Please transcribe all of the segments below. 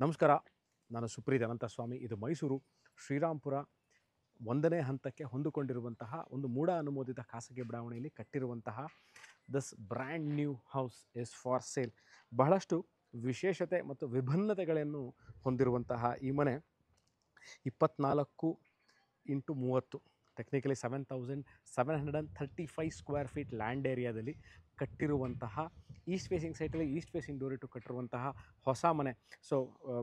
ನಮಸ್ಕಾರ. ನಾನು ಸುಪ್ರೀತ್ ಅನಂತಸ್ವಾಮಿ. ಇದು ಮೈಸೂರು ಶ್ರೀರಾಂಪುರ 1ನೇ ಹಂತಕ್ಕೆ ಹೊಂದಿಕೊಂಡಿರುವಂತಹ ಒಂದು ಮೂಢ ಅನುಮೋದಿತ ಖಾಸಗಿ ಬಡಾವಣೆಯಲ್ಲಿ ಕಟ್ಟಿರುವಂತಹ this brand new house is for sale. ಬಹಳಷ್ಟು ವಿಶೇಷತೆ ಮತ್ತು ವಿಭಿನ್ನತೆಗಳನ್ನು ಹೊಂದಿರುವಂತಹ ಈ ಮನೆ 24x30, technically 7,735 square feet land ಏರಿಯಾದಲ್ಲಿ ಕಟ್ಟಿರುವಂತಹ ಈಸ್ಟ್ ಫೇಸಿಂಗ್ ಸೈಟಲ್ಲಿ ಈಸ್ಟ್ ಫೇಸಿಂಗ್ ಡೋರ್ ಇಟ್ಟು ಕಟ್ಟಿರುವಂತಹ ಹೊಸ ಮನೆ. So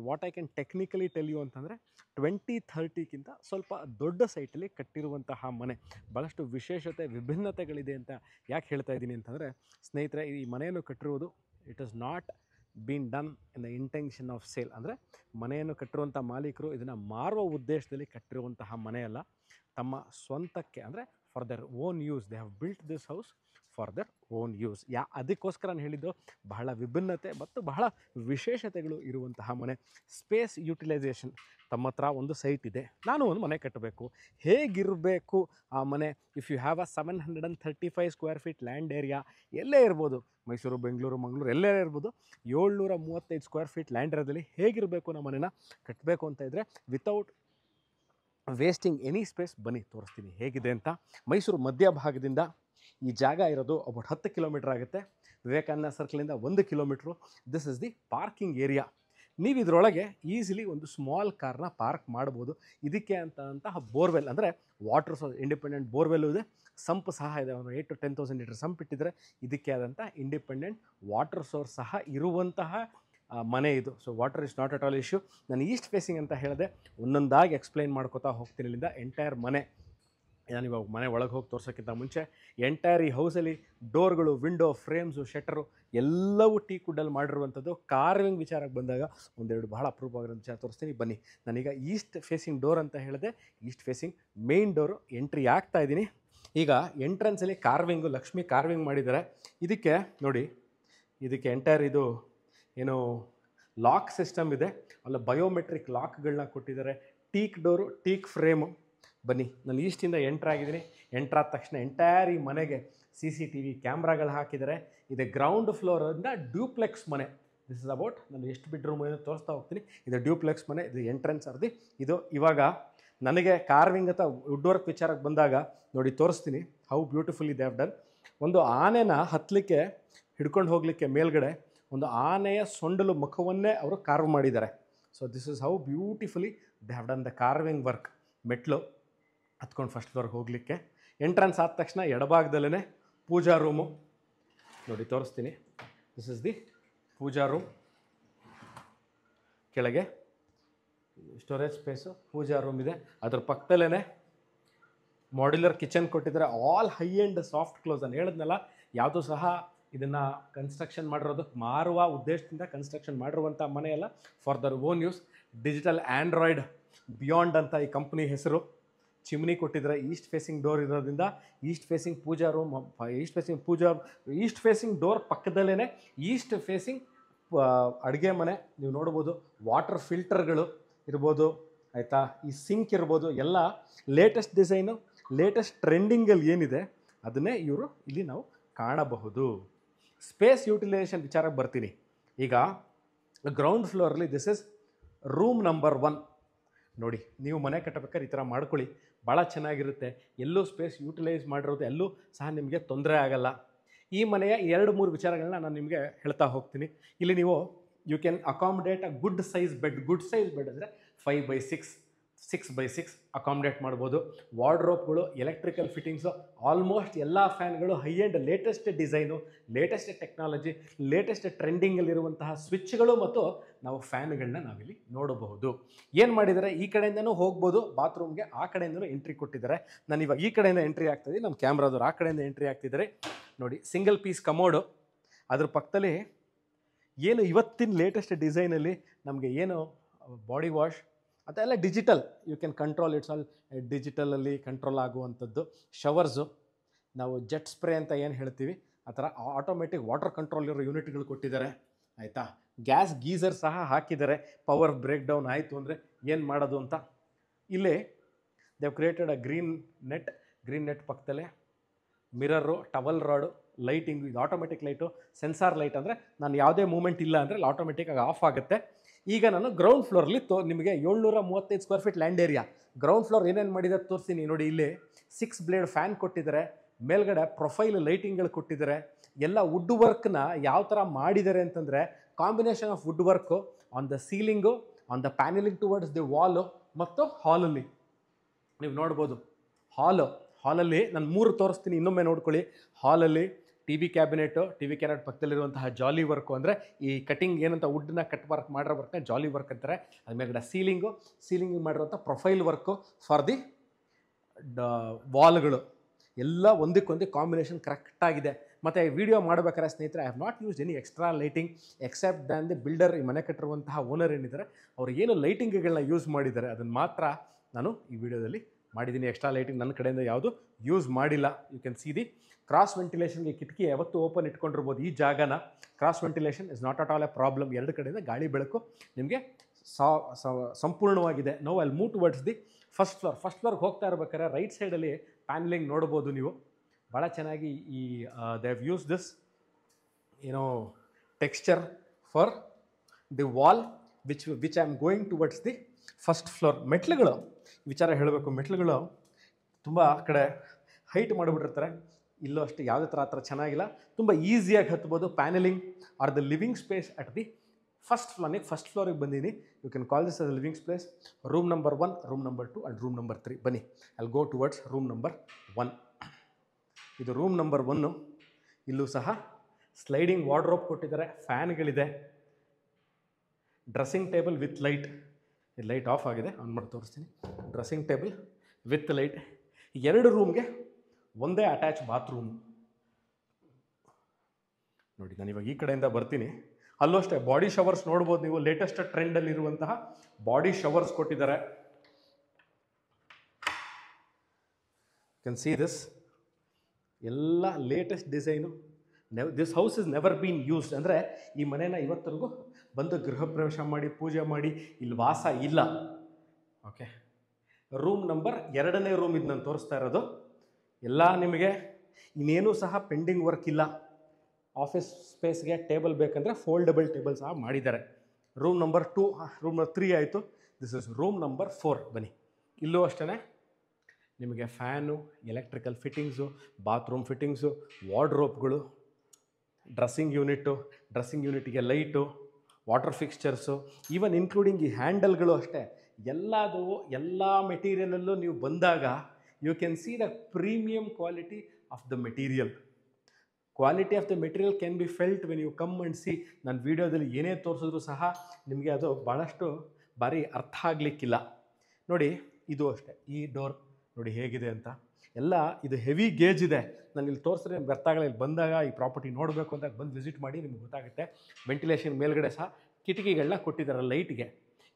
what I can technically tell you ಅಂತಂದರೆ 2030ಕ್ಕಿಂತ ಸ್ವಲ್ಪ ದೊಡ್ಡ ಸೈಟಲ್ಲಿ ಕಟ್ಟಿರುವಂತಹ ಮನೆ. ಭಾಳಷ್ಟು ವಿಶೇಷತೆ ವಿಭಿನ್ನತೆಗಳಿದೆ ಅಂತ ಯಾಕೆ ಹೇಳ್ತಾ ಇದ್ದೀನಿ ಅಂತಂದರೆ, ಸ್ನೇಹಿತರೆ, ಈ ಮನೆಯನ್ನು ಕಟ್ಟಿರುವುದು it is not been done in the intention of sale. ಅಂದರೆ ಮನೆಯನ್ನು ಕಟ್ಟಿರುವಂಥ ಮಾಲೀಕರು ಇದನ್ನು ಮಾರುವ ಉದ್ದೇಶದಲ್ಲಿ ಕಟ್ಟಿರುವಂತಹ ಮನೆಯಲ್ಲ, ತಮ್ಮ ಸ್ವಂತಕ್ಕೆ ಅಂದರೆ for their own use. They have built this house for their own use. ಅದಕ್ಕೋಸ್ಕರ ನಾನು ಹೇಳಿದ್ದು ಬಹಳ ವಿಭಿನ್ನತೆ ಮತ್ತು ಬಹಳ ವಿಶೇಷತೆಗಳು ಇರುವಂತಹ ಮನೆ. Space utilisation. ತಮ್ಮ ಹತ್ರ ಒಂದು ಸೈಟ್ ಇದೆ, ನಾನು ಒಂದು ಮನೆ ಕಟ್ಟಬೇಕು, ಹೇಗಿರಬೇಕು ಆ ಮನೆ? If you have a 735 square feet land area, ಎಲ್ಲೇ ಇರ್ಬೋದು, ಮೈಸೂರು, ಬೆಂಗಳೂರು, ಮಂಗಳೂರು, ಎಲ್ಲೇ ಇರ್ಬೋದು, 735 ಸ್ಕ್ವೇರ್ ಫೀಟ್ ಲ್ಯಾಂಡ್ ಏರಿಯಾದಲ್ಲಿ ಹೇಗಿರಬೇಕು ನಮ್ಮ ಮನೆನ ಕಟ್ಟಬೇಕು ಅಂತ ಇದ್ದರೆ, ವಿತೌಟ್ ವೇಸ್ಟಿಂಗ್ ಎನಿ ಸ್ಪೇಸ್, ಬನ್ನಿ ತೋರಿಸ್ತೀನಿ ಹೇಗಿದೆ ಅಂತ. ಮೈಸೂರು ಮಧ್ಯಭಾಗದಿಂದ ಈ ಜಾಗ ಇರೋದು ಅಬೌಟ್ 10 ಕಿಲೋಮೀಟ್ರ್ ಆಗುತ್ತೆ. ವಿವೇಕಾನಂದ ಸರ್ಕಲಿಂದ 1 kilometre. This is the parking area. ನೀವು ಇದರೊಳಗೆ ಈಸಿಲಿ ಒಂದು ಸ್ಮಾಲ್ ಕಾರ್ನ ಪಾರ್ಕ್ ಮಾಡ್ಬೋದು. ಇದಕ್ಕೆ ಅಂತಹ ಬೋರ್ವೆಲ್, ಅಂದರೆ ವಾಟರ್ ಸೋರ್ಸ್, ಇಂಡಿಪೆಂಡೆಂಟ್ ಬೋರ್ವೆಲ್ಲು ಇದೆ, ಸಂಪ್ ಸಹ ಇದೆ. ಒಂದು 8,000 to 10,000 ಲೀಟರ್ ಸಂಪ್ ಇಟ್ಟಿದ್ರೆ ಇದಕ್ಕೆ ಆದಂಥ ಇಂಡಿಪೆಂಡೆಂಟ್ ವಾಟರ್ ಸೋರ್ಸ್ ಸಹ ಇರುವಂತಹ ಮನೆ ಇದು. So water is not at all issue. ನಾನು ಈಸ್ಟ್ ಫೇಸಿಂಗ್ ಅಂತ ಹೇಳಿದೆ, ಒಂದೊಂದಾಗಿ ಎಕ್ಸ್ಪ್ಲೈನ್ ಮಾಡ್ಕೋತಾ ಹೋಗ್ತೀನಿ. ಇಲ್ಲಿಂದ ಎಂಟೈರ್ ಮನೆ. ನಾನು ಇವಾಗ ಮನೆ ಒಳಗೆ ಹೋಗಿ ತೋರ್ಸೋಕ್ಕಿಂತ ಮುಂಚೆ ಎಂಟೈರ್ ಈ ಹೌಸಲ್ಲಿ ಡೋರ್ಗಳು, ವಿಂಡೋ, ಫ್ರೇಮ್ಸು, ಶಟರು ಎಲ್ಲವೂ ಟೀಕ್ ವುಡ್ಡಲ್ಲಿ ಮಾಡಿರುವಂಥದ್ದು. ಕಾರ್ವಿಂಗ್ ವಿಚಾರಕ್ಕೆ ಬಂದಾಗ ಒಂದೆರಡು ಬಹಳ ಅಪರೂಪವಾಗಿರೋ ವಿಚಾರ ತೋರಿಸ್ತೀನಿ, ಬನ್ನಿ. ನಾನೀಗ ಈಸ್ಟ್ ಫೇಸಿಂಗ್ ಡೋರ್ ಅಂತ ಹೇಳಿದೆ, East facing main door entry ಆಗ್ತಾ ಇದ್ದೀನಿ. ಈಗ ಎಂಟ್ರೆನ್ಸಲ್ಲಿ ಕಾರ್ವಿಂಗು, ಲಕ್ಷ್ಮಿ ಕಾರ್ವಿಂಗ್ ಮಾಡಿದ್ದಾರೆ. ಇದಕ್ಕೆ ನೋಡಿ, ಇದಕ್ಕೆ ಎಂಟೈರ್ ಇದು ಏನು ಲಾಕ್ ಸಿಸ್ಟಮ್ ಇದೆ, ಅಲ್ಲ ಬಯೋಮೆಟ್ರಿಕ್ ಲಾಕ್ಗಳನ್ನ ಕೊಟ್ಟಿದ್ದಾರೆ. Teak door, teak frame. ಬನ್ನಿ, ನಾನು ಈಸ್ಟಿಂದ ಎಂಟ್ರಾಗಿದ್ದೀನಿ. ಎಂಟ್ರಾದ ತಕ್ಷಣ ಎಂಟೈರ್ ಈ ಮನೆಗೆ CCTV ಕ್ಯಾಮ್ರಾಗಳು ಹಾಕಿದ್ದಾರೆ. ಇದು ಗ್ರೌಂಡ್ ಫ್ಲೋರಿಂದ ಡ್ಯೂಪ್ಲೆಕ್ಸ್ ಮನೆ. ದಿಸ್ ಇಸ್ ಅಬೌಟ್, ನಾನು ಎಷ್ಟು ಬೆಡ್ರೂಮ್ ಏನೋ ತೋರಿಸ್ತಾ ಹೋಗ್ತೀನಿ. ಇದು ಡ್ಯೂಪ್ಲೆಕ್ಸ್ ಮನೆ, ಇದು ಎಂಟ್ರೆನ್ಸ್ ಅರ್ದಿ. ಇದು ಇವಾಗ ನನಗೆ ಕಾರ್ವಿಂಗ್ ಅಥವಾ ವುಡ್ ವರ್ಕ್ ವಿಚಾರಕ್ಕೆ ಬಂದಾಗ ನೋಡಿ ತೋರಿಸ್ತೀನಿ how beautifully they have done. ಒಂದು ಆನೆನ ಹತ್ತಲಿಕ್ಕೆ, ಹಿಡ್ಕೊಂಡು ಹೋಗಲಿಕ್ಕೆ ಮೇಲ್ಗಡೆ ಒಂದು ಆನೆಯ ಸೊಂಡಲು ಮುಖವನ್ನೇ ಅವರು ಕಾರ್ವ್ ಮಾಡಿದ್ದಾರೆ. So this is how beautifully they have done the carving work. ಮೆಟ್ಲು ಹತ್ಕೊಂಡು ಫಸ್ಟ್ ಫ್ಲೋರ್ಗೆ ಹೋಗಲಿಕ್ಕೆ. ಎಂಟ್ರೆನ್ಸ್ ಆದ ತಕ್ಷಣ ಎಡಭಾಗದಲ್ಲೇ ಪೂಜಾ ರೂಮು ನೋಡಿ ತೋರಿಸ್ತೀನಿ. This is the pooja room. ಕೆಳಗೆ ಸ್ಟೋರೇಜ್ ಸ್ಪೇಸು, ಪೂಜಾ ರೂಮ್ ಇದೆ. ಅದ್ರ ಪಕ್ಕದಲ್ಲೇ ಮಾಡ್ಯುಲರ್ ಕಿಚನ್ ಕೊಟ್ಟಿದ್ದಾರೆ. All high and soft close. ನಾನು ಹೇಳಿದ್ನಲ್ಲ, ಯಾವುದೂ ಸಹ ಇದನ್ನು ಕನ್ಸ್ಟ್ರಕ್ಷನ್ ಮಾಡಿರೋದು ಮಾರುವ ಉದ್ದೇಶದಿಂದ ಕನ್ಸ್ಟ್ರಕ್ಷನ್ ಮಾಡಿರುವಂಥ ಮನೆಯಲ್ಲ, for their own use. Digital Android beyond ಅಂತ ಈ ಕಂಪ್ನಿ ಹೆಸರು. ಚಿಮ್ನಿ ಕೊಟ್ಟಿದ್ದಾರೆ. ಈಸ್ಟ್ ಫೇಸಿಂಗ್ ಡೋರ್ ಇರೋದ್ರಿಂದ ಈಸ್ಟ್ ಫೇಸಿಂಗ್ ಪೂಜಾ ರೂಮ್, ಈಸ್ಟ್ ಫೇಸಿಂಗ್ ಡೋರ್ ಪಕ್ಕದಲ್ಲೇ ಈಸ್ಟ್ ಫೇಸಿಂಗ್ ಅಡುಗೆ ಮನೆ ನೀವು ನೋಡ್ಬೋದು. ವಾಟರ್ ಫಿಲ್ಟರ್ಗಳು ಇರ್ಬೋದು, ಆಯಿತಾ, ಈ ಸಿಂಕ್ ಇರ್ಬೋದು, ಎಲ್ಲ ಲೇಟೆಸ್ಟ್ ಡಿಸೈನು, ಲೇಟೆಸ್ಟ್ ಟ್ರೆಂಡಿಂಗಲ್ಲಿ ಏನಿದೆ ಅದನ್ನೇ ಇವರು ಇಲ್ಲಿ ನಾವು ಕಾಣಬಹುದು. ಸ್ಪೇಸ್ ಯುಟಿಲೈಸೇಷನ್ ವಿಚಾರಕ್ಕೆ ಬರ್ತೀನಿ. ಈಗ ಗ್ರೌಂಡ್ ಫ್ಲೋರಲ್ಲಿ ದಿಸ್ ಇಸ್ ರೂಮ್ ನಂಬರ್ 1. ನೋಡಿ, ನೀವು ಮನೆ ಕಟ್ಟಬೇಕಾದ್ರೆ ಈ ಥರ ಮಾಡ್ಕೊಳ್ಳಿ, ಭಾಳ ಚೆನ್ನಾಗಿರುತ್ತೆ. ಎಲ್ಲೂ ಸ್ಪೇಸ್ ಯೂಟಿಲೈಸ್ ಮಾಡಿರೋದು ಎಲ್ಲೂ ಸಹ ನಿಮಗೆ ತೊಂದರೆ ಆಗಲ್ಲ. ಈ ಮನೆಯ 2-3 ವಿಚಾರಗಳನ್ನ ನಾನು ನಿಮಗೆ ಹೇಳ್ತಾ ಹೋಗ್ತೀನಿ. ಇಲ್ಲಿ ನೀವು you can accommodate a good size bed. Good size bed ಅಂದರೆ 5x6, 6x6 ಅಕಾಮಡೇಟ್ ಮಾಡ್ಬೋದು. ವಾರ್ಡ್ರೋಬ್ಗಳು, ಎಲೆಕ್ಟ್ರಿಕಲ್ ಫಿಟ್ಟಿಂಗ್ಸು, ಆಲ್ಮೋಸ್ಟ್ ಎಲ್ಲ ಫ್ಯಾನ್ಗಳು high and latest design, latest technology, latest ಟ್ರೆಂಡಿಂಗಲ್ಲಿರುವಂತಹ ಸ್ವಿಚ್ಗಳು ಮತ್ತು ನಾವು ಫ್ಯಾನ್ಗಳನ್ನ ನಾವಿಲ್ಲಿ ನೋಡಬಹುದು. ಏನು ಮಾಡಿದ್ದಾರೆ, ಈ ಕಡೆಯಿಂದನೂ ಹೋಗ್ಬೋದು ಬಾತ್ರೂಮ್ಗೆ, ಆ ಕಡೆಯಿಂದನೂ ಎಂಟ್ರಿ ಕೊಟ್ಟಿದ್ದಾರೆ. ನಾನು ಇವಾಗ ಈ ಕಡೆಯಿಂದ ಎಂಟ್ರಿ ಆಗ್ತಾಯಿದ್ದೀನಿ, ನಮ್ಮ ಕ್ಯಾಮ್ರಾದವ್ರು ಆ ಕಡೆಯಿಂದ ಎಂಟ್ರಿ ಆಗ್ತಿದ್ದಾರೆ. ನೋಡಿ, ಸಿಂಗಲ್ ಪೀಸ್ ಕಮೋಡು. ಅದ್ರ ಪಕ್ಕದಲ್ಲಿ ಏನು ಇವತ್ತಿನ ಲೇಟೆಸ್ಟ್ ಡಿಸೈನಲ್ಲಿ ನಮಗೆ ಏನು ಬಾಡಿ ವಾಶ್ ಅದೆಲ್ಲ digital, you can control, it's all ಡಿಜಿಟಲಲ್ಲಿ ಕಂಟ್ರೋಲ್ ಆಗುವಂಥದ್ದು. ಶವರ್ಸು, ನಾವು ಜೆಟ್ ಸ್ಪ್ರೇ ಅಂತ ಏನು ಹೇಳ್ತೀವಿ ಆ ಥರ ಆಟೋಮೆಟಿಕ್ ವಾಟರ್ ಕಂಟ್ರೋಲ್ ಇರೋ ಯೂನಿಟ್ಗಳು ಕೊಟ್ಟಿದ್ದಾರೆ, ಆಯಿತಾ. ಗ್ಯಾಸ್ ಗೀಸರ್ ಸಹ ಹಾಕಿದ್ದಾರೆ. ಪವರ್ ಬ್ರೇಕ್ ಡೌನ್ ಆಯಿತು ಅಂದರೆ ಏನು ಮಾಡೋದು ಅಂತ. ಇಲ್ಲೇ they have created a green net ಪಕ್ಕದಲ್ಲೇ ಮಿರರು, ಟವಲ್ ರಾಡು, ಲೈಟಿಂಗು. ಇದು ಆಟೋಮೆಟಿಕ್ ಲೈಟು, ಸೆನ್ಸಾರ್ ಲೈಟ್. ಅಂದರೆ ನಾನು ಯಾವುದೇ ಮೂಮೆಂಟ್ ಇಲ್ಲ ಅಂದರೆ ಆಟೋಮೆಟಿಕ್ಕಾಗಿ ಆಫ್ ಆಗುತ್ತೆ. ಈಗ ನಾನು ಗ್ರೌಂಡ್ ಫ್ಲೋರಲ್ಲಿ ನಿಮಗೆ 735 square feet land area. Ground floor ಏನೇನು ಮಾಡಿದ್ದಾರೆ ತೋರಿಸ್ತೀನಿ ನೋಡಿ. ಇಲ್ಲಿ 6 ಬ್ಲೇಡ್ ಫ್ಯಾನ್ ಕೊಟ್ಟಿದ್ದಾರೆ, ಮೇಲ್ಗಡೆ ಪ್ರೊಫೈಲ್ ಲೈಟಿಂಗ್ಗಳು ಕೊಟ್ಟಿದ್ದಾರೆ. ಎಲ್ಲ ವುಡ್ ವರ್ಕ್ನ ಯಾವ ಥರ ಮಾಡಿದ್ದಾರೆ ಅಂತಂದರೆ combination of wood work on the ceiling, on the panelling towards the wall ಮತ್ತು ಹಾಲಲ್ಲಿ ನೀವು ನೋಡ್ಬೋದು. ಹಾಲಲ್ಲಿ ನಾನು 3 ತೋರಿಸ್ತೀನಿ, ಇನ್ನೊಮ್ಮೆ ನೋಡ್ಕೊಳ್ಳಿ. ಹಾಲಲ್ಲಿ ಟಿ ವಿ ಕ್ಯಾಬಿನೆಟ್ ಪಕ್ಕದಲ್ಲಿರುವಂತಹ ಜಾಲಿ ವರ್ಕು, ಅಂದರೆ ಈ ಕಟಿಂಗ್ ಏನಂತ ವುಡ್ನ ಕಟ್ ವರ್ಕ್ ಮಾಡಿರೋ ವರ್ಕ್ನ ಜಾಲಿ ವರ್ಕ್ ಅಂತಾರೆ. ಅದ್ಮೇಲೆ ಸೀಲಿಂಗ್ ಮಾಡಿರುವಂಥ ಪ್ರೊಫೈಲ್ ವರ್ಕು ಫಾರ್ ದಿ ವಾಲ್ಗಳು ಎಲ್ಲ ಒಂದಕ್ಕೊಂದು ಕಾಂಬಿನೇಷನ್ ಕರೆಕ್ಟಾಗಿದೆ. ಮತ್ತು ವಿಡಿಯೋ ಮಾಡಬೇಕಾದ್ರೆ ಸ್ನೇಹಿತರೆ, I have not used any extra lighting except than the builder. ಈ ಮನೆ ಕಟ್ಟಿರುವಂತಹ ಓನರ್ ಏನಿದ್ದಾರೆ ಅವರು ಏನು ಲೈಟಿಂಗ್ಗಳನ್ನ ಯೂಸ್ ಮಾಡಿದ್ದಾರೆ ಅದನ್ನು ಮಾತ್ರ ನಾನು ಈ ವಿಡಿಯೋದಲ್ಲಿ ಮಾಡಿದ್ದೀನಿ. ಎಕ್ಸ್ಟ್ರಾ ಲೈಟಿಂಗ್ ನನ್ನ ಕಡೆಯಿಂದ ಯಾವುದು ಯೂಸ್ ಮಾಡಿಲ್ಲ. You can see the cross ವೆಂಟಿಲೇಷನ್ಗೆ ಕಿಟಕಿ ಯಾವತ್ತೂ ಓಪನ್ ಇಟ್ಕೊಂಡಿರ್ಬೋದು. ಈ ಜಾಗನ cross ventilation is not at all a problem. ಎರಡು ಕಡೆಯಿಂದ ಗಾಳಿ ಬೆಳಕು ನಿಮಗೆ ಸಂಪೂರ್ಣವಾಗಿದೆ. No I will move towards the first ಫ್ಲೋರ್ಗೆ ಹೋಗ್ತಾ ಇರ್ಬೇಕಾದ್ರೆ ರೈಟ್ ಸೈಡಲ್ಲಿ ಪ್ಯಾನಲಿಂಗ್ ನೋಡ್ಬೋದು ನೀವು. ಭಾಳ ಚೆನ್ನಾಗಿ ಈ they have use this texture for the wall which I am going towards the first floor. ಮೆಟ್ಲುಗಳು ವಿಚಾರ ಹೇಳಬೇಕು, ಮೆಟ್ಲುಗಳು ತುಂಬ ಕಡೆ ಹೈಟ್ ಮಾಡಿಬಿಟ್ಟಿರ್ತಾರೆ. ಇಲ್ಲೂ ಅಷ್ಟೇ ಯಾವುದೇ ಥರ ಆ ಥರ ಚೆನ್ನಾಗಿಲ್ಲ, ತುಂಬ ಈಸಿಯಾಗಿ ಹತ್ಬೋದು. Panelling are the living space at the first ಫ್ಲೋರಿಗೆ ಬಂದೀನಿ. You can call this as a living space. Room number 1, room number 2 and room number 3. ಬನ್ನಿ, I will go towards room number 1. ಇದು ರೂಮ್ ನಂಬರ್ 1. ಇಲ್ಲೂ ಸಹ sliding wardrobe ಕೊಟ್ಟಿದ್ದಾರೆ, ಫ್ಯಾನ್ಗಳಿದೆ, dressing table with light. ಇದು light off ಆಗಿದೆ, on ಮಾಡಿ ತೋರಿಸ್ತೀನಿ. Dressing table with light. 2 ರೂಮ್ಗೆ ಒಂದೇ ಅಟ್ಯಾಚ್ ಬಾತ್ರೂಮ್. ನೋಡಿ, ನಾನು ಇವಾಗ ಈ ಕಡೆಯಿಂದ ಬರ್ತೀನಿ. ಅಲ್ಲೂ ಅಷ್ಟೇ ಬಾಡಿ ಶವರ್ಸ್ ನೋಡ್ಬೋದು ನೀವು. ಲೇಟೆಸ್ಟ್ ಟ್ರೆಂಡಲ್ಲಿರುವಂತಹ ಬಾಡಿ ಶವರ್ಸ್ ಕೊಟ್ಟಿದ್ದಾರೆ. ಕ್ಯಾನ್ ಸಿ ದಿಸ್ ಎಲ್ಲ latest design. This house is never bean used. ಅಂದರೆ ಈ ಮನೇನ ಇವತ್ತರೆಗೂ ಬಂದು ಗೃಹ ಪ್ರವೇಶ ಮಾಡಿ ಪೂಜೆ ಮಾಡಿ ಇಲ್ಲಿ ವಾಸ ಇಲ್ಲ. ಓಕೆ, ರೂಮ್ ನಂಬರ್ 2ನೇ ರೂಮ್ ಇದು ನಾನು ತೋರಿಸ್ತಾ ಇರೋದು. ಎಲ್ಲ ನಿಮಗೆ ಇನ್ನೇನೂ ಸಹ ಪೆಂಡಿಂಗ್ ವರ್ಕ್ ಇಲ್ಲ. ಆಫೀಸ್ ಸ್ಪೇಸ್ಗೆ ಟೇಬಲ್ ಬೇಕಂದರೆ ಫೋಲ್ಡಬಲ್ ಟೇಬಲ್ ಸಹ ಮಾಡಿದ್ದಾರೆ. ರೂಮ್ ನಂಬರ್ 2, ರೂಮ್ ನಂಬರ್ 3 ಆಯಿತು. This is room number 4. ಬನ್ನಿ, ಇಲ್ಲೂ ಅಷ್ಟೇ ನಿಮಗೆ fan, electrical fittings, bathroom fittings, ವಾರ್ಡ್ರೋಬ್ಗಳು, ಡ್ರೆಸ್ಸಿಂಗ್ ಯೂನಿಟ್ಗೆ light, water fixtures, even including ಈ ಹ್ಯಾಂಡಲ್ಗಳು ಅಷ್ಟೇ. ಎಲ್ಲ ಮೆಟೀರಿಯಲಲ್ಲೂ ನೀವು ಬಂದಾಗ you can see the premium quality of the material. Quality of the material can be felt when you come and see. ನನ್ನ ವೀಡಿಯೋದಲ್ಲಿ ಏನೇ ತೋರಿಸಿದ್ರು ಸಹ ನಿಮಗೆ ಅದು ಭಾಳಷ್ಟು ಬಾರಿ ಅರ್ಥ ಆಗಲಿಕ್ಕಿಲ್ಲ. ನೋಡಿ, ಇದು ಅಷ್ಟೇ, ಈ ಡೋರ್ ನೋಡಿ ಹೇಗಿದೆ ಅಂತ. ಎಲ್ಲ ಇದು ಹೆವಿ ಗೇಜ್ ಇದೆ. ನಾನು ಇಲ್ಲಿ ತೋರಿಸಿದ್ರೆ ನಿಮ್ಗೆ ಅರ್ಥ ಆಗಲ್ಲ. ಇಲ್ಲಿ ಬಂದಾಗ ಈ ಪ್ರಾಪರ್ಟಿ ನೋಡಬೇಕು ಅಂತ ಬಂದು ವಿಸಿಟ್ ಮಾಡಿ ನಿಮ್ಗೆ ಗೊತ್ತಾಗುತ್ತೆ. ವೆಂಟಿಲೇಷನ್ ಮೇಲ್ಗಡೆ ಸಹ ಕಿಟಕಿಗಳನ್ನ ಕೊಟ್ಟಿದ್ದಾರೆ ಲೈಟ್ಗೆ.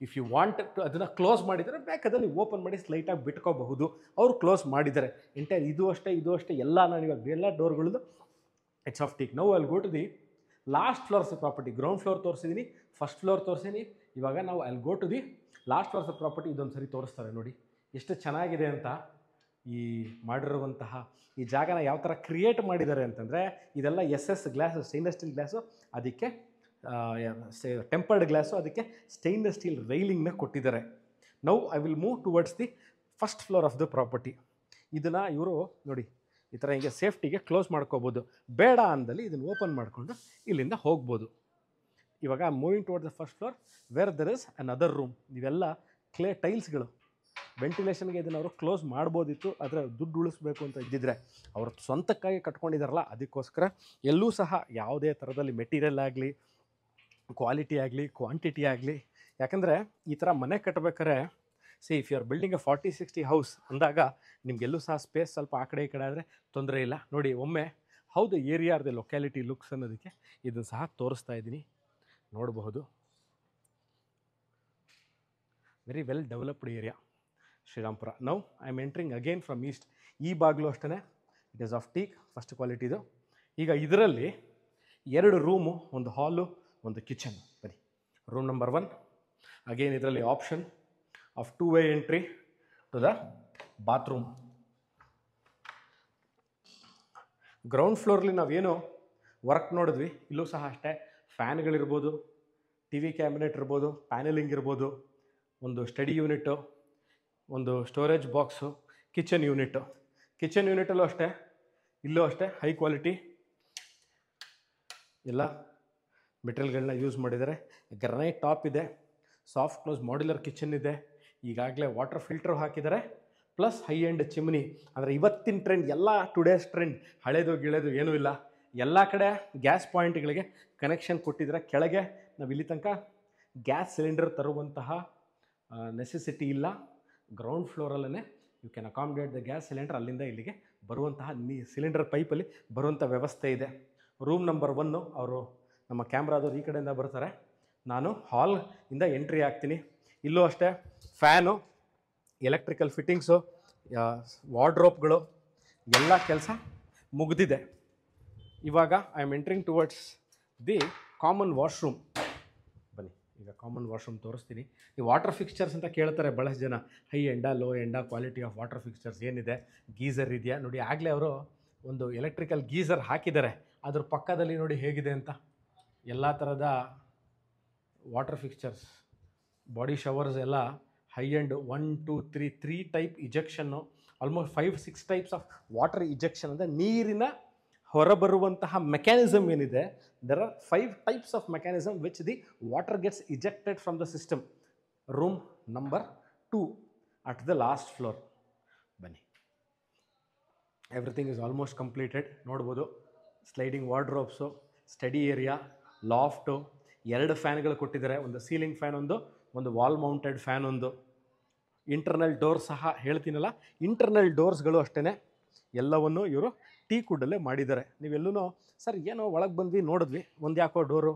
ಇಫ್ ಯು ವಾಂಟ್ ಟು ಅದನ್ನು ಕ್ಲೋಸ್ ಮಾಡಿದರೆ ಬೇಕಾದ್ರೆ ನೀವು ಓಪನ್ ಮಾಡಿ ಸ್ಲೈಟಾಗಿ ಬಿಟ್ಕೋಬಹುದು. ಅವರು ಕ್ಲೋಸ್ ಮಾಡಿದ್ದಾರೆ. ಎಂಟೈರ್ ಇದು ಅಷ್ಟೇ ಎಲ್ಲ ನಾನು ಇವಾಗ ಎಲ್ಲ ಡೋರ್ಗಳದ್ದು it's of teak. Now I will go to the last floors property. Ground floor ತೋರಿಸಿದ್ದೀನಿ, ಫಸ್ಟ್ ಫ್ಲೋರ್ ತೋರಿಸಿದ್ದೀನಿ. ಇವಾಗ ನಾವು I will go to the last floors property. ಇದೊಂದು ಸರಿ ತೋರಿಸ್ತಾರೆ ನೋಡಿ ಎಷ್ಟು ಚೆನ್ನಾಗಿದೆ ಅಂತ. ಈ ಮಾಡಿರುವಂತಹ ಈ ಜಾಗನ ಯಾವ ಥರ ಕ್ರಿಯೇಟ್ ಮಾಡಿದ್ದಾರೆ ಅಂತಂದರೆ, ಇದೆಲ್ಲ SS glass, stainless steel glass, ಅದಕ್ಕೆ ಟೆಂಪರ್ಡ್ ಗ್ಲಾಸು, ಅದಕ್ಕೆ ಸ್ಟೈನ್ಲೆಸ್ ಸ್ಟೀಲ್ ರೈಲಿಂಗ್ನ ಕೊಟ್ಟಿದ್ದಾರೆ. Now I will move towards the first floor of the property. ಇದನ್ನು ಇವರು ನೋಡಿ ಈ ಥರ ಹಿಂಗೆ ಸೇಫ್ಟಿಗೆ ಕ್ಲೋಸ್ ಮಾಡ್ಕೋಬೋದು. ಬೇಡ ಅಂದಲ್ಲಿ ಇದನ್ನು ಓಪನ್ ಮಾಡಿಕೊಂಡು ಇಲ್ಲಿಂದ ಹೋಗ್ಬೋದು. ಇವಾಗ moving towards the first floor where there is another room. ಇವೆಲ್ಲ ಟೈಲ್ಸ್ಗಳು. ವೆಂಟಿಲೇಷನ್ಗೆ ಇದನ್ನು ಅವರು ಕ್ಲೋಸ್ ಮಾಡ್ಬೋದಿತ್ತು, ಆದರೆ ದುಡ್ಡು ಉಳಿಸ್ಬೇಕು ಅಂತ ಇದ್ದಿದ್ರೆ ಅವರು ಸ್ವಂತಕ್ಕಾಗಿ ಕಟ್ಕೊಂಡಿದ್ದಾರಲ್ಲ, ಅದಕ್ಕೋಸ್ಕರ ಎಲ್ಲೂ ಸಹ ಯಾವುದೇ ಥರದಲ್ಲಿ ಮೆಟೀರಿಯಲ್ ಆಗಲಿ, ಕ್ವಾಲಿಟಿ ಆಗಲಿ, ಕ್ವಾಂಟಿಟಿ ಆಗಲಿ. ಯಾಕಂದರೆ ಈ ಥರ ಮನೆ ಕಟ್ಟಬೇಕಾದ್ರೆ if you are building a 40-60 house ಅಂದಾಗ ನಿಮಗೆಲ್ಲೂ ಸಹ ಸ್ಪೇಸ್ ಸ್ವಲ್ಪ ಆ ಕಡೆ ಈ ಕಡೆ ಆದರೆ ತೊಂದರೆ ಇಲ್ಲ. ನೋಡಿ, ಒಮ್ಮೆ ಹೌದು area are the locality looks ಅನ್ನೋದಕ್ಕೆ ಇದನ್ನು ಸಹ ತೋರಿಸ್ತಾ ಇದ್ದೀನಿ, ನೋಡಬಹುದು. Very well developed area Srirampura. Now I am entering again from east. ಈ ಬಾಗಿಲು ಅಷ್ಟೇ it is of teak, first ಕ್ವಾಲಿಟಿದು. ಈಗ ಇದರಲ್ಲಿ 2 ರೂಮು, ಒಂದು ಹಾಲು, ಒಂದು ಕಿಚನ್. ಬನ್ನಿ, ರೂಮ್ ನಂಬರ್ 1. ಅಗೇನ್ ಇದರಲ್ಲಿ option of 2-way entry to the bathroom. Ground ಫ್ಲೋರ್ಲಿ ನಾವೇನು ವರ್ಕ್ ನೋಡಿದ್ವಿ, ಇಲ್ಲೂ ಸಹ ಅಷ್ಟೇ ಫ್ಯಾನ್ಗಳಿರ್ಬೋದು, ಟಿ ವಿ ಕ್ಯಾಬಿನೆಟ್ ಇರ್ಬೋದು, ಪ್ಯಾನೆಲಿಂಗ್ ಇರ್ಬೋದು, ಒಂದು ಸ್ಟಡಿ ಯೂನಿಟು, ಒಂದು storage box, kitchen unit. Kitchen ಯೂನಿಟಲ್ಲೂ ಅಷ್ಟೇ, ಇಲ್ಲೂ ಅಷ್ಟೇ ಹೈ ಕ್ವಾಲಿಟಿ ಎಲ್ಲ ಮೆಟೀರಿಯಲ್ಗಳನ್ನ ಯೂಸ್ ಮಾಡಿದ್ದಾರೆ. ಗ್ರನೈಟ್ ಟಾಪ್ ಇದೆ, ಸಾಫ್ಟ್ ಕ್ಲೋಸ್ ಮಾಡ್ಯುಲರ್ ಕಿಚನ್ ಇದೆ, ಈಗಾಗಲೇ ವಾಟರ್ ಫಿಲ್ಟರ್ ಹಾಕಿದ್ದಾರೆ, ಪ್ಲಸ್ ಹೈ ಎಂಡ್ ಚಿಮ್ನಿ. ಅಂದರೆ ಇವತ್ತಿನ ಟ್ರೆಂಡ್, ಎಲ್ಲ ಟುಡೇಸ್ ಟ್ರೆಂಡ್, ಹಳೇದು ಗಿಳೆದು ಏನೂ ಇಲ್ಲ. ಎಲ್ಲ ಕಡೆ ಗ್ಯಾಸ್ ಪಾಯಿಂಟ್ಗಳಿಗೆ ಕನೆಕ್ಷನ್ ಕೊಟ್ಟಿದ್ದಾರೆ. ಕೆಳಗೆ ನಾವು ಇಲ್ಲಿ ತನಕ ಗ್ಯಾಸ್ ಸಿಲಿಂಡರ್ ತರುವಂತಹ ನೆಸೆಸಿಟಿ ಇಲ್ಲ. ಗ್ರೌಂಡ್ ಫ್ಲೋರಲ್ಲೇ you can accommodate the gas cylinder. ಅಲ್ಲಿಂದ ಇಲ್ಲಿಗೆ ಬರುವಂತಹ ಸಿಲಿಂಡರ್ ಪೈಪಲ್ಲಿ ಬರುವಂಥ ವ್ಯವಸ್ಥೆ ಇದೆ. ರೂಮ್ ನಂಬರ್ 1 ಅವರು ನಮ್ಮ ಕ್ಯಾಮ್ರಾದವ್ರು ಈ ಕಡೆಯಿಂದ ಬರ್ತಾರೆ, ನಾನು ಹಾಲ್ ಇಂದ ಎಂಟ್ರಿ ಆಗ್ತೀನಿ. ಇಲ್ಲೂ ಅಷ್ಟೇ ಫ್ಯಾನು, ಎಲೆಕ್ಟ್ರಿಕಲ್ ಫಿಟ್ಟಿಂಗ್ಸು, ವಾರ್ಡ್ರೋಬ್ಗಳು ಎಲ್ಲ ಕೆಲಸ ಮುಗಿದಿದೆ. ಇವಾಗ I am entering towards the common washroom. ಬನ್ನಿ, ಈಗ ಕಾಮನ್ ವಾಶ್ರೂಮ್ ತೋರಿಸ್ತೀನಿ. ಈ ವಾಟರ್ ಫಿಕ್ಸ್ಚರ್ಸ್ ಅಂತ ಕೇಳ್ತಾರೆ ಭಾಳಷ್ಟು ಜನ, high end, low end, quality of water fixtures ಏನಿದೆ, ಗೀಝರ್ ಇದೆಯಾ ನೋಡಿ. ಆಗಲೇ ಅವರು ಒಂದು ಎಲೆಕ್ಟ್ರಿಕಲ್ ಗೀಝರ್ ಹಾಕಿದ್ದಾರೆ, ಅದ್ರ ಪಕ್ಕದಲ್ಲಿ ನೋಡಿ ಹೇಗಿದೆ ಅಂತ. ಎಲ್ಲ ಥರದ ವಾಟರ್ ಫಿಕ್ಸ್ಚರ್ಸ್, ಬಾಡಿ ಶವರ್ಸ್ ಎಲ್ಲ high end 1 2 3 type ejection, almost 5-6 types of water ejection. ಅಂದರೆ ನೀರಿನ ಹೊರಬರುವಂತಹ ಮೆಕ್ಯಾನಿಸಮ್ ಏನಿದೆ, there are 5 types of mechanism which the water gets ejected from the system. Room number 2 at the last floor. ಬನ್ನಿ, everything is almost completed. ನೋಡ್ಬೋದು sliding wardrobes, study area, loft, 2 ಫ್ಯಾನ್ಗಳು ಕೊಟ್ಟಿದ್ದಾರೆ, ಒಂದು ceiling fan ಒಂದು wall mounted fan ಒಂದು. Internal door ಸಹ ಹೇಳ್ತೀನಲ್ಲ, internal ಡೋರ್ಸ್ಗಳು ಅಷ್ಟೇ ಎಲ್ಲವನ್ನು ಇವರು ಟೀಕುಡ್ಡಲ್ಲೇ ಮಾಡಿದ್ದಾರೆ. ನೀವೆಲ್ಲೂ ಸರ್ ಏನೋ ಒಳಗೆ ಬಂದ್ವಿ ನೋಡಿದ್ವಿ, ಒಂದು ಯಾಕೋ ಡೋರು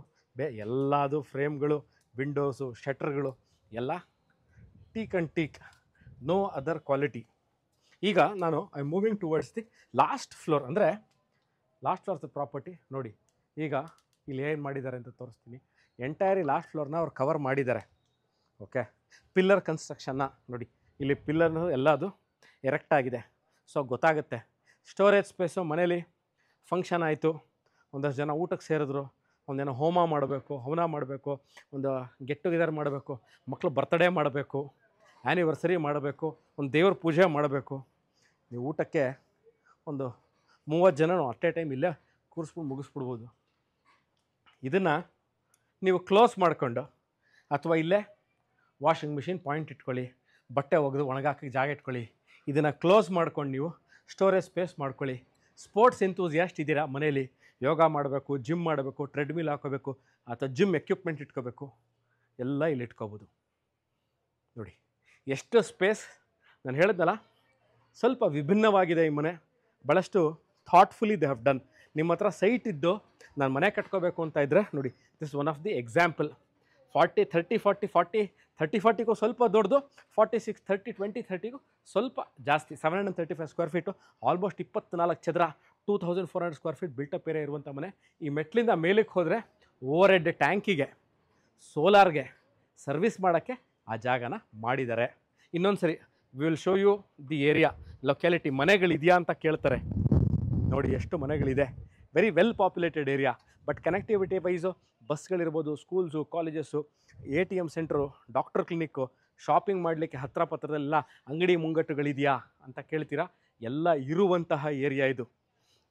ಎಲ್ಲದು ಫ್ರೇಮ್ಗಳು, ವಿಂಡೋಸು, ಶಟರ್ಗಳು ಎಲ್ಲ teak and teak, no other quality. ಈಗ ನಾನು I moving towards the last floor. ಅಂದರೆ ಲಾಸ್ಟ್ ಫ್ಲೋರ್ಸ್ ಪ್ರಾಪರ್ಟಿ ನೋಡಿ. ಈಗ ಇಲ್ಲಿ ಏನು ಮಾಡಿದ್ದಾರೆ ಅಂತ ತೋರಿಸ್ತೀನಿ. ಎಂಟೈರಿ ಲಾಸ್ಟ್ ಫ್ಲೋರ್ನ ಅವ್ರು ಕವರ್ ಮಾಡಿದ್ದಾರೆ. ಓಕೆ, ಪಿಲ್ಲರ್ ಕನ್ಸ್ಟ್ರಕ್ಷನ್ನ ನೋಡಿ, ಇಲ್ಲಿ ಪಿಲ್ಲರ್ನು ಎಲ್ಲದು ಎರೆಕ್ಟ್ ಆಗಿದೆ. ಸೊ ಗೊತ್ತಾಗುತ್ತೆ. ಸ್ಟೋರೇಜ್ ಸ್ಪೇಸು, ಮನೇಲಿ ಫಂಕ್ಷನ್ ಆಯಿತು, ಒಂದಷ್ಟು ಜನ ಊಟಕ್ಕೆ ಸೇರಿದ್ರು, ಒಂದೇನೋ ಹೋಮ ಮಾಡಬೇಕು, ಹವನ ಮಾಡಬೇಕು, ಒಂದು ಗೆಟ್ ಟುಗೆದರ್ ಮಾಡಬೇಕು, ಮಕ್ಕಳು ಬರ್ತ್ಡೇ ಮಾಡಬೇಕು, ಆ್ಯನಿವರ್ಸರಿ ಮಾಡಬೇಕು, ಒಂದು ದೇವ್ರ ಪೂಜೆ ಮಾಡಬೇಕು. ನೀವು ಊಟಕ್ಕೆ ಒಂದು 30 ಜನನು ಅಟ್ ಎ ಟೈಮ್ ಇಲ್ಲೇ ಕೂರಿಸ್ಬಿಟ್ಟು ಮುಗಿಸ್ಬಿಡ್ಬೋದು. ಇದನ್ನು ನೀವು ಕ್ಲೋಸ್ ಮಾಡಿಕೊಂಡು, ಅಥವಾ ಇಲ್ಲೇ ವಾಷಿಂಗ್ ಮಿಷಿನ್ ಪಾಯಿಂಟ್ ಇಟ್ಕೊಳ್ಳಿ, ಬಟ್ಟೆ ಒಗೆದು ಒಣಗಾಕಕ್ಕೆ ಜಾಗ ಇಟ್ಕೊಳ್ಳಿ. ಇದನ್ನು ಕ್ಲೋಸ್ ಮಾಡ್ಕೊಂಡು ನೀವು ಸ್ಟೋರೇಜ್ ಸ್ಪೇಸ್ ಮಾಡ್ಕೊಳ್ಳಿ. ಸ್ಪೋರ್ಟ್ಸ್ ಎಂತೂಸಿಯಾಸ್ಟ್ ಇದ್ದೀರಾ, ಮನೇಲಿ ಯೋಗ ಮಾಡಬೇಕು, ಜಿಮ್ ಮಾಡಬೇಕು, ಟ್ರೆಡ್ಮಿಲ್ ಹಾಕೋಬೇಕು, ಅಥವಾ ಜಿಮ್ ಎಕ್ವಿಪ್ಮೆಂಟ್ ಇಟ್ಕೋಬೇಕು, ಎಲ್ಲ ಇಲ್ಲಿ ಇಟ್ಕೋಬೋದು. ನೋಡಿ ಎಷ್ಟು ಸ್ಪೇಸ್. ನಾನು ಹೇಳಿದ್ನಲ್ಲ, ಸ್ವಲ್ಪ ವಿಭಿನ್ನವಾಗಿದೆ ಈ ಮನೆ, ಭಾಳಷ್ಟು ಥಾಟ್ಫುಲಿ ದೇ ಹ್ಯಾವ್ ಡನ್. ನಿಮ್ಮ ಹತ್ರ ಸೈಟ್ ಇದ್ದು ನಾನು ಮನೆ ಕಟ್ಕೋಬೇಕು ಅಂತ ಇದ್ದರೆ ನೋಡಿ, this one of the example. 30-40ಗೂ ಸ್ವಲ್ಪ ದೊಡ್ಡದು, 46-30-20-30ಗೂ ಸ್ವಲ್ಪ ಜಾಸ್ತಿ. 735 ಸ್ಕ್ವೇರ್ ಫೀಟು, ಆಲ್ಮೋಸ್ಟ್ 24 ಚದರ, 2400 ಸ್ಕ್ವೇರ್ ಫೀಟ್ ಬಿಲ್ಟಪ್ ಏರಿಯಾ ಇರುವಂಥ ಮನೆ. ಈ ಮೆಟ್ಲಿಂದ ಮೇಲಕ್ಕೆ ಹೋದರೆ ಓವರ್ ಹೆಡ್ ಟ್ಯಾಂಕಿಗೆ, ಸೋಲಾರ್ಗೆ ಸರ್ವಿಸ್ ಮಾಡೋಕ್ಕೆ ಆ ಜಾಗನ ಮಾಡಿದ್ದಾರೆ. ಇನ್ನೊಂದು ಸರಿ we will show you the area locality. ಮನೆಗಳಿದೆಯಾ ಅಂತ ಕೇಳ್ತಾರೆ, ನೋಡಿ ಎಷ್ಟು ಮನೆಗಳಿದೆ. Very well populated area. But connectivity wise ಬಸ್ಗಳಿರ್ಬೋದು, schools, colleges, ATM centre, doctor clinic, shopping ಮಾಡಲಿಕ್ಕೆ ಹತ್ತಿರ ಪತ್ರದಲ್ಲೆಲ್ಲ ಅಂಗಡಿ ಮುಂಗಟ್ಟುಗಳಿದೆಯಾ ಅಂತ ಕೇಳ್ತೀರಾ. ಎಲ್ಲ ಇರುವಂತಹ ಏರಿಯಾ ಇದು.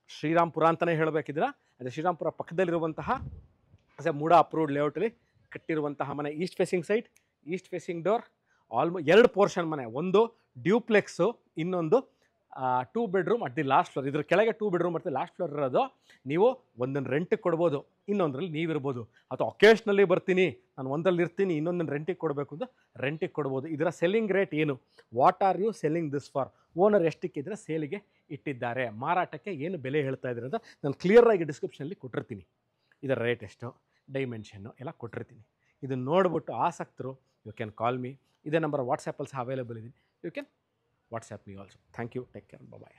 ಶ್ರೀರಾಮ್ಪುರ ಅಂತಲೇ ಹೇಳಬೇಕಿದ್ರೆ ಅದೇ ಶ್ರೀರಾಮ್ಪುರ ಪಕ್ಕದಲ್ಲಿರುವಂತಹ ಮೂಡಾ ಅಪ್ರೂವ್ಡ್ ಲೇಔಟಲ್ಲಿ ಕಟ್ಟಿರುವಂತಹ ಮನೆ. East facing site, east facing door, 2 portion ಮನೆ. ಒಂದು ಡ್ಯೂಪ್ಲೆಕ್ಸು, ಇನ್ನೊಂದು 2 bedroom at the last floor. ಇದ್ರ ಕೆಳಗೆ 2 ಬೆಡ್ರೂಮ್ ಬರ್ತದೆ, ಲಾಸ್ಟ್ ಫ್ಲೋರ್ ಇರೋದು. ನೀವು ಒಂದನ್ನು ರೆಂಟಿಗೆ ಕೊಡ್ಬೋದು, ಇನ್ನೊಂದರಲ್ಲಿ ನೀವಿರ್ಬೋದು. ಅಥವಾ ಒಕೇಶ್ನಲ್ಲಿ ಬರ್ತೀನಿ, ನಾನು ಒಂದರಲ್ಲಿ ಇರ್ತೀನಿ, ಇನ್ನೊಂದನ್ನು ರೆಂಟಿಗೆ ಕೊಡಬೇಕು ಅಂತ ರೆಂಟಿಗೆ ಕೊಡ್ಬೋದು. ಇದರ ಸೆಲ್ಲಿಂಗ್ ರೇಟ್ ಏನು, what are you selling this for, owner ಎಷ್ಟಕ್ಕಿದ್ರೆ ಸೇಲಿಗೆ ಇಟ್ಟಿದ್ದಾರೆ, ಮಾರಾಟಕ್ಕೆ ಏನು ಬೆಲೆ ಹೇಳ್ತಾ ಇದ್ದಾರೆ ಅಂತ ನಾನು ಕ್ಲಿಯರಾಗಿ ಡಿಸ್ಕ್ರಿಪ್ಷನಲ್ಲಿ ಕೊಟ್ಟಿರ್ತೀನಿ. ಇದರ ರೇಟ್ ಎಷ್ಟು, ಡೈಮೆನ್ಷನ್ನು ಎಲ್ಲ ಕೊಟ್ಟಿರ್ತೀನಿ. ಇದನ್ನು ನೋಡ್ಬಿಟ್ಟು ಆಸಕ್ತರು ಯು ಕ್ಯಾನ್ ಕಾಲ್ ಮೀ. ಇದೇ ನಂಬರ್ ವಾಟ್ಸಪ್ಪಲ್ಲಿ ಸಹ ಅವೈಲೇಬಲ್ ಇದೆ. You can WhatsApp me also. Thank you, take care, bye.